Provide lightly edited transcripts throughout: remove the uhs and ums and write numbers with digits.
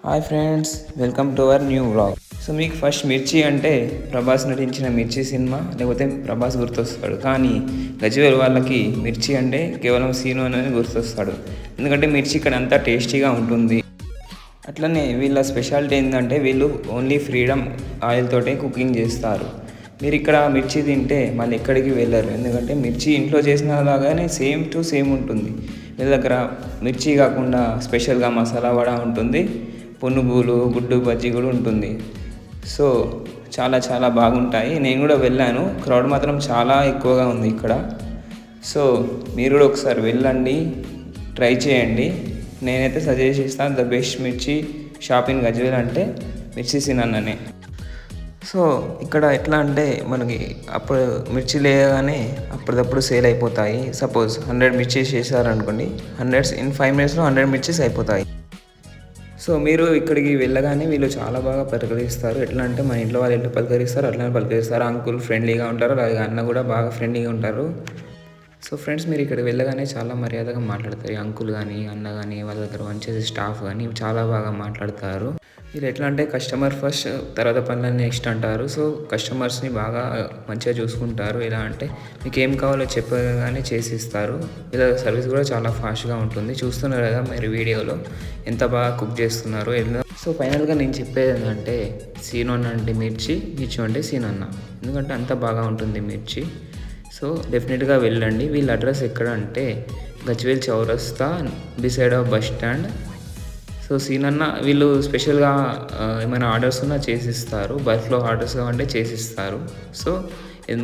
Hi friends, welcome to our new vlog. So మీకు first మిర్చి అంటే ప్రభాస్ నటించిన మిర్చి సినిమా లేకపోతే ప్రభాస్ గుర్తొస్తాడు. కానీ గజ్వేల్ వాళ్ళకి మిర్చి అంటే కేవలం సీను అనేది గుర్తొస్తాడు. ఎందుకంటే మిర్చి ఇక్కడ అంతా టేస్టీగా ఉంటుంది. అట్లనే వీళ్ళ స్పెషాలిటీ ఏంటంటే వీళ్ళు ఓన్లీ ఫ్రీడమ్ ఆయిల్ తోటే కుకింగ్ చేస్తారు. మీరు ఇక్కడ మిర్చి తింటే మళ్ళీ ఎక్కడికి వెళ్ళరు. ఎందుకంటే మిర్చి ఇంట్లో చేసిన లాగానే సేమ్ టు సేమ్ ఉంటుంది. వీళ్ళ దగ్గర మిర్చి కాకుండా స్పెషల్గా మసాలా వడ ఉంటుంది, పునుగులు, గుడ్డు బజ్జీ కూడా ఉంటుంది. సో చాలా చాలా బాగుంటాయి. నేను కూడా వెళ్ళాను. క్రౌడ్ మాత్రం చాలా ఎక్కువగా ఉంది ఇక్కడ. సో మీరు కూడా ఒకసారి వెళ్ళండి, ట్రై చేయండి. నేనైతే సజెస్ట్ చేస్తాను, ద బెస్ట్ మిర్చి షాప్ ఇన్ గజ్వేల్ అంటే మిర్చి సినన్ననే. సో ఇక్కడ ఎట్లా అంటే మనకి అప్పుడు మిర్చి లేగానే అప్పటిదప్పుడు సేల్ అయిపోతాయి. సపోజ్ 100 మిర్చీస్ చేశారనుకోండి, 5 మినిట్స్లో 100 మిర్చీస్ అయిపోతాయి. సో మీరు ఇక్కడికి వెళ్ళగానే వీళ్ళు చాలా బాగా పలకరిస్తారు. ఎట్లా అంటే మన ఇంట్లో వాళ్ళు ఎట్లా పలకరిస్తారు అట్లానే పలకరిస్తారు. అంకుల్ ఫ్రెండ్లీగా ఉంటారు, అలాగే అన్న కూడా బాగా ఫ్రెండ్లీగా ఉంటారు. సో ఫ్రెండ్స్, మీరు ఇక్కడికి వెళ్ళగానే చాలా మర్యాదగా మాట్లాడతారు. అంకుల్ కానీ అన్న కానీ వాళ్ళ దగ్గర పనిచేసే స్టాఫ్ కానీ చాలా బాగా మాట్లాడతారు. వీళ్ళు ఎట్లా అంటే కస్టమర్ ఫస్ట్, తర్వాత పనులన్నీ నెక్స్ట్ అంటారు. సో కస్టమర్స్ని బాగా మంచిగా చూసుకుంటారు. ఎలా అంటే మీకు ఏం కావాలో చెప్పగానే చేసి ఇస్తారు. ఇలా సర్వీస్ కూడా చాలా ఫాస్ట్గా ఉంటుంది. చూస్తున్నారు కదా మీరు వీడియోలో ఎంత బాగా కుక్ చేస్తున్నారు. సో ఫైనల్గా నేను చెప్పేది ఏంటంటే సీను అన్న అంటే మిర్చి, మిర్చి అంటే సీను అన్న. ఎందుకంటే అంత బాగా ఉంటుంది మిర్చి. సో డెఫినెట్గా వెళ్ళండి. వీళ్ళ అడ్రస్ ఎక్కడ అంటే గజ్వేల్ చౌరస్తా beside of bus stand. So సీనన్న వీళ్ళు స్పెషల్గా ఏమైనా ఆర్డర్స్ ఉన్నా చేసిస్తారు. బల్క్లో ఆర్డర్స్ కావాలంటే చేసిస్తారు. సో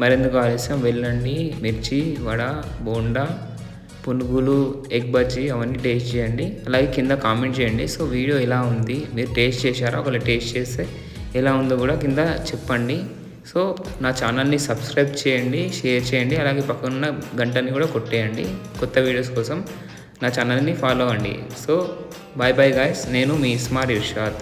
మరెందుకు ఆలస్యం, వెళ్ళండి. మిర్చి, వడ, బోండా, పునుగులు, ఎగ్ బజ్జీ అవన్నీ టేస్ట్ చేయండి. అలాగే కింద కామెంట్ చేయండి. సో వీడియో ఎలా ఉంది, మీరు టేస్ట్ చేశారా? ఒకవేళ టేస్ట్ చేస్తే ఎలా ఉందో కూడా కింద చెప్పండి. సో నా ఛానల్ని సబ్స్క్రైబ్ చేయండి, షేర్ చేయండి, అలాగే పక్కనున్న గంటని కూడా కొట్టేయండి. కొత్త వీడియోస్ కోసం నా ఛానల్ని ఫాలో అవ్వండి. సో బాయ్ బాయ్ గాయ్స్, నేను మీ స్మార్ట్ ఇర్షాద్.